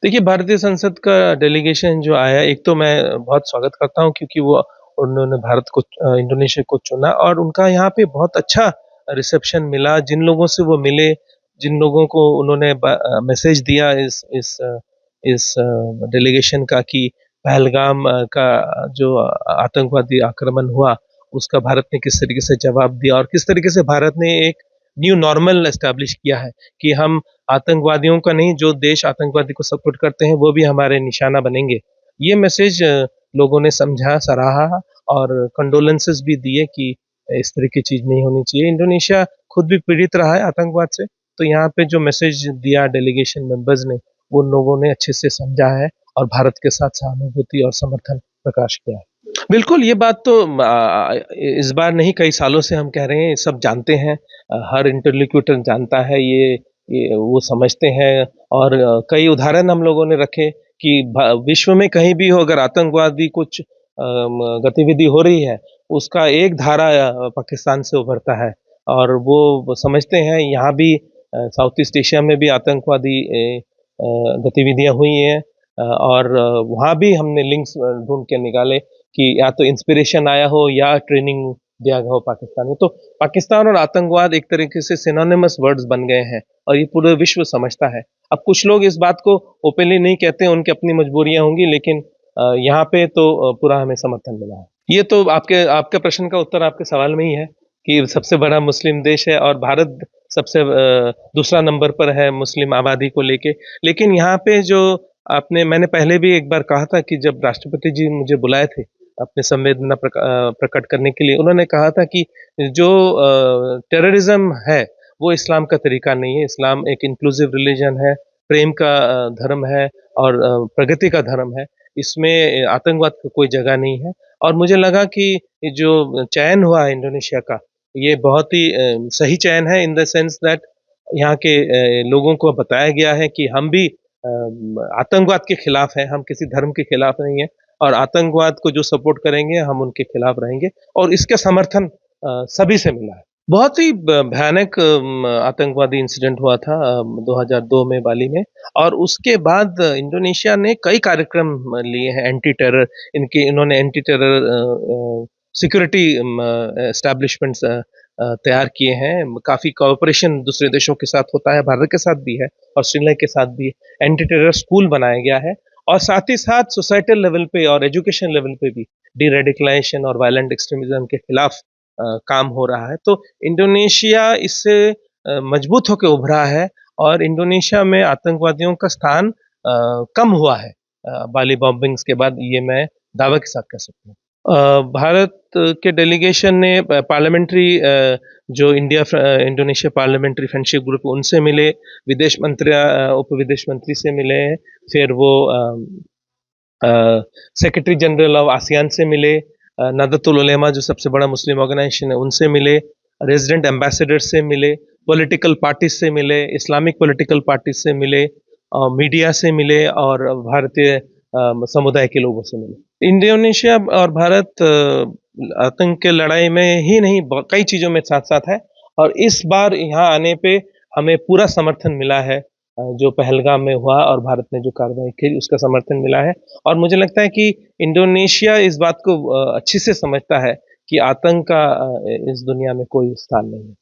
देखिए, भारतीय संसद का डेलीगेशन जो आया, एक तो मैं बहुत स्वागत करता हूँ क्योंकि वो उन्होंने भारत को इंडोनेशिया को चुना और उनका यहाँ पे बहुत अच्छा रिसेप्शन मिला। जिन लोगों से वो मिले, जिन लोगों को उन्होंने मैसेज दिया इस डेलीगेशन का कि पहलगाम का जो आतंकवादी आक्रमण हुआ, उसका भारत ने किस तरीके से जवाब दिया और किस तरीके से भारत ने एक न्यू नॉर्मल एस्टेब्लिश किया है कि हम आतंकवादियों का नहीं, जो देश आतंकवादी को सपोर्ट करते हैं, वो भी हमारे निशाना बनेंगे। ये मैसेज लोगों ने समझा, सराहा और कंडोलेंसेस भी दिए कि इस तरह की चीज़ नहीं होनी चाहिए। इंडोनेशिया खुद भी पीड़ित रहा है आतंकवाद से, तो यहाँ पे जो मैसेज दिया डेलीगेशन मेंबर्स ने, वो लोगों ने अच्छे से समझा है और भारत के साथ सहानुभूति और समर्थन प्रकाश किया है। बिल्कुल, ये बात तो इस बार नहीं, कई सालों से हम कह रहे हैं, सब जानते हैं। हर इंटरलोक्यूटर जानता है ये वो समझते हैं और कई उदाहरण हम लोगों ने रखे कि विश्व में कहीं भी हो, अगर आतंकवादी कुछ गतिविधि हो रही है, उसका एक धारा पाकिस्तान से उभरता है और वो समझते हैं यहाँ भी साउथ ईस्ट एशिया में भी आतंकवादी गतिविधियाँ हुई हैं और वहाँ भी हमने लिंक्स ढूँढ के निकाले कि या तो इंस्पिरेशन आया हो या ट्रेनिंग दिया गया हो पाकिस्तान में। तो पाकिस्तान और आतंकवाद एक तरीके से सिनोनिमस वर्ड्स बन गए हैं और ये पूरे विश्व समझता है। अब कुछ लोग इस बात को ओपनली नहीं कहते, उनकी अपनी मजबूरियाँ होंगी, लेकिन यहाँ पे तो पूरा हमें समर्थन मिला है। ये तो आपके प्रश्न का उत्तर आपके सवाल में ही है कि सबसे बड़ा मुस्लिम देश है और भारत सबसे दूसरा नंबर पर है मुस्लिम आबादी को लेके। लेकिन यहाँ पे जो मैंने पहले भी एक बार कहा था कि जब राष्ट्रपति जी मुझे बुलाए थे अपने संवेदना प्रकट करने के लिए, उन्होंने कहा था कि जो टेररिज्म है, वो इस्लाम का तरीका नहीं है। इस्लाम एक इंक्लूसिव रिलीजन है, प्रेम का धर्म है और प्रगति का धर्म है। इसमें आतंकवाद की कोई जगह नहीं है और मुझे लगा कि ये जो चयन हुआ है इंडोनेशिया का, ये बहुत ही सही चयन है इन द सेंस दैट यहाँ के लोगों को बताया गया है कि हम भी आतंकवाद के खिलाफ हैं, हम किसी धर्म के खिलाफ नहीं हैं और आतंकवाद को जो सपोर्ट करेंगे, हम उनके खिलाफ रहेंगे और इसका समर्थन सभी से मिला है। बहुत ही भयानक आतंकवादी इंसिडेंट हुआ था 2002 में बाली में और उसके बाद इंडोनेशिया ने कई कार्यक्रम लिए हैं एंटी टेरर। इन्होंने एंटी टेरर सिक्योरिटी एस्टैब्लिशमेंट्स तैयार किए हैं। काफ़ी कोऑपरेशन दूसरे देशों के साथ होता है, भारत के साथ भी है और श्रीलंका के साथ भी। एंटी टेरर स्कूल बनाया गया है और साथ ही साथ सोसाइटल लेवल पे और एजुकेशन लेवल पे भी डी रेडिकलाइजेशन और वायलेंट एक्सट्रीमिज्म के खिलाफ काम हो रहा है। तो इंडोनेशिया इससे मजबूत होकर उभरा है और इंडोनेशिया में आतंकवादियों का स्थान कम हुआ है बाली बॉम्बिंग्स के बाद, ये मैं दावे के साथ कह सकता हूँ। भारत के डेलीगेशन ने पार्लियामेंट्री जो इंडोनेशिया पार्लियामेंट्री फ्रेंडशिप ग्रुप, उनसे मिले, विदेश मंत्री उप विदेश मंत्री से मिले, फिर वो सेक्रेटरी जनरल ऑफ आसियान से मिले, नदतुल उलेमा जो सबसे बड़ा मुस्लिम ऑर्गेनाइजेशन है उनसे मिले, रेजिडेंट एम्बेसडर से मिले, पॉलिटिकल पार्टी से मिले, इस्लामिक पॉलिटिकल पार्टी से मिले, मीडिया से मिले और भारतीय समुदाय के लोगों से मिले। इंडोनेशिया और भारत आतंक के लड़ाई में ही नहीं, कई चीज़ों में साथ-साथ है और इस बार यहाँ आने पे हमें पूरा समर्थन मिला है। जो पहलगाम में हुआ और भारत ने जो कार्रवाई की, उसका समर्थन मिला है और मुझे लगता है कि इंडोनेशिया इस बात को अच्छी से समझता है कि आतंक का इस दुनिया में कोई स्थान नहीं है।